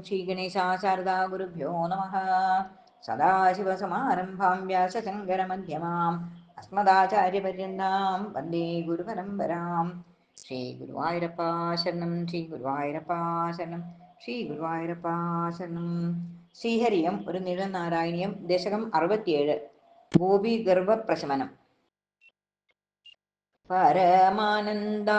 ശ്രീഗണേശാശാരദാ ഗുരുഭ്യോ നമഃ. സദാശിവസമാരംഭാം വ്യാസശങ്കരമധ്യമാം അസ്മദാചാര്യപര്യന്താം വന്ദേ ഗുരുപരമ്പരാം. ശ്രീ ഗുരുവായൂരപ്പാ ശരണം, ശ്രീ ഗുരുവായൂരപ്പാ ശരണം, ശ്രീ ഗുരുവായൂരപ്പാ ശരണം. ശ്രീഹരിയം ഒരു നിഴനാരായണീയം, ദശകം 67. ഗോപീഗർഭപ്രശമനം. പരമാനന്ദാനുഭവ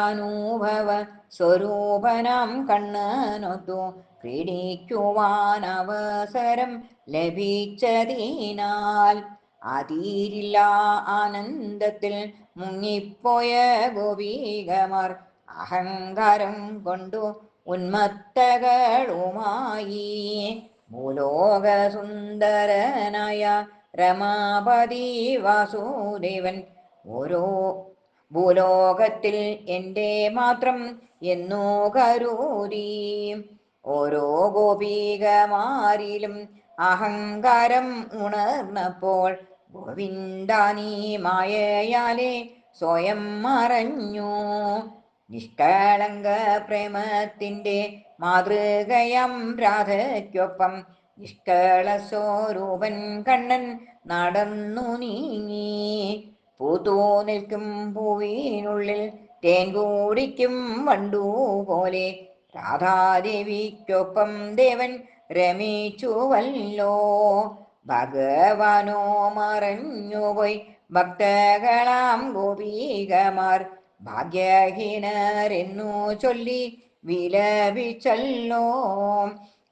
സ്വരൂപനാം കണ്ണനൊത്തു ക്രീഡിക്കുവാൻ അവസരം ലഭിച്ചതിനാൽ അതീരില്ല ആനന്ദത്തിൽ മുങ്ങിപ്പോയ ഗോപികമാർ അഹങ്കാരം കൊണ്ടു ഉന്മത്തകളുമായി ഭൂലോകസുന്ദരനായ രമാപതി വാസുദേവൻ ഓരോ ഭൂലോകത്തിൽ എൻ്റെ മാത്രം എന്നു കരുതി ഓരോ ഗോപികമാരിലും അഹങ്കാരം ഉണർന്നപ്പോൾ ഗോവിന്ദാനീ മായയാലെ സ്വയം മറഞ്ഞു. നിഷ്കളങ്ക പ്രേമത്തിൻ്റെ മാതൃകയം രാധയ്ക്കൊപ്പം നിഷ്കള സ്വരൂപൻ കണ്ണൻ നടന്നു നീങ്ങി. പൂത്തു നിൽക്കും പൂവിനുള്ളിൽ തേൻ കൂടിക്കും വണ്ടു പോലെ രാധാദേവിക്കൊപ്പം ദേവൻ രമിച്ചുവല്ലോ. ഭഗവാനോ മറഞ്ഞുപോയി ഭക്തകളാം ഗോപികമാർ ഭാഗ്യഹീനരെന്നു ചൊല്ലി വിലപിച്ചല്ലോ.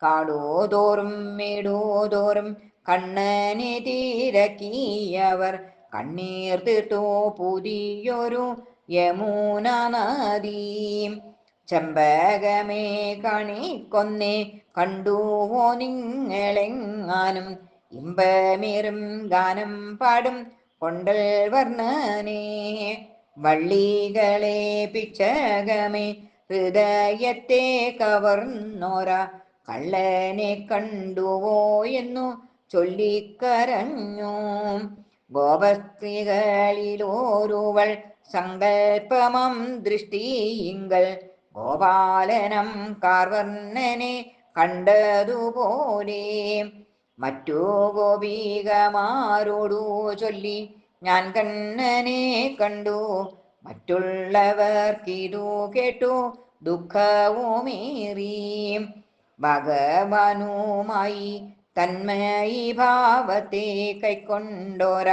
കാടുതോറും മേടുതോറും കണ്ണനെ തിരക്കിയവർ കണ്ണീർ തീർത്തു പുതിയൊരു യമുന നദി. ചെമ്പകമേ കണിക്കൊന്നേ കണ്ടുവോ നിങ്ങളെങ്ങാനും ഇമ്പമേറും ഗാനം പാടും കൊണ്ടൽ വർണ്ണനേ. വള്ളികളെ പിച്ചകമേ ഹൃദയത്തെ കവർന്നോര കള്ളനെ കണ്ടുവോ എന്നു ചൊല്ലിക്കരഞ്ഞു. ഗോപസ്ത്രീകളിലോരുവൾ സങ്കൽപ്പമം ദൃഷ്ടിയിങ്കൽ ഗോപാലനം കാർവർണ്ണനെ കണ്ടതുപോലെ മറ്റു ഗോപികമാരോടു ചൊല്ലി ഞാൻ കണ്ണനെ കണ്ടു. മറ്റുള്ളവർക്കിതു കേട്ടു ദുഃഖവുമേറി. ഭഗവാനുമായി തന്മയി ഭാവത്തെ കൈക്കൊണ്ടോര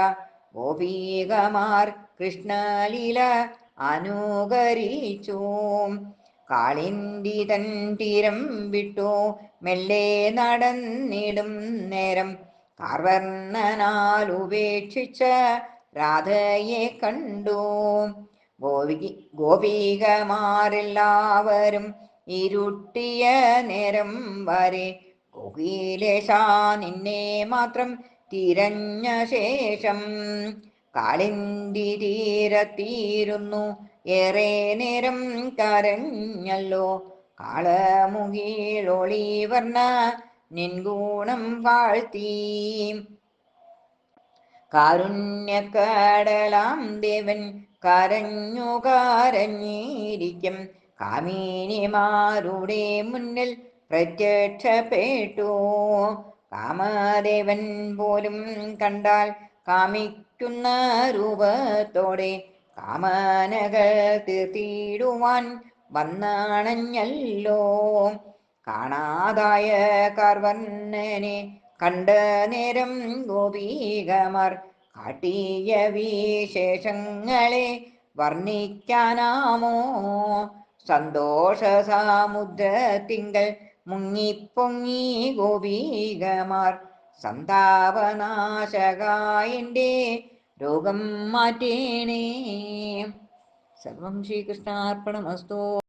ഗോപികമാർ കൃഷ്ണലീല അനുകരിച്ചു. കാളിന്തി തൻ തീരം വിട്ടു മെല്ലെ നടന്നിടും നേരം കാർവർണ്ണനാൽ ഉപേക്ഷിച്ച രാധയെ കണ്ടു. ഗോപികമാരെല്ലാവരും ഇരുട്ടിയ നേരം വരെ കോകിലേശ നിന്നെ മാത്രം തിരഞ്ഞ ശേഷം കാളിന്തി തീരത്തിരുന്നു ഏറെ നേരം കരഞ്ഞല്ലോ. കാളമുകിലൊളി വർണ്ണ നിൻഗുണം വാഴ്ത്തി കാരുണ്യക്കടലാം ദേവൻ കരഞ്ഞു കരഞ്ഞിരിക്കും കാമിനിമാരുടെ മുന്നിൽ പ്രത്യക്ഷപ്പെട്ടു. കാമദേവൻ പോലും കണ്ടാൽ കാമിക്കുന്ന രൂപത്തോടെ കാമനകൾ തീർത്തിടുവാൻ വന്നണഞ്ഞല്ലോ. കാണാതായ കാർവർണ്ണനെ കണ്ട നേരം ഗോപികമാർ കാട്ടിയ വിശേഷങ്ങളെ വർണ്ണിക്കാനാമോ. സന്തോഷ സമുദ്രത്തിങ്കൽ മുങ്ങിപ്പൊങ്ങി ഗോപികമാർ സന്താപനാശകായൻ്റെ രോഗം മാറ്റേണേ. സർവം ശ്രീകൃഷ്ണാർപ്പണമസ്തു.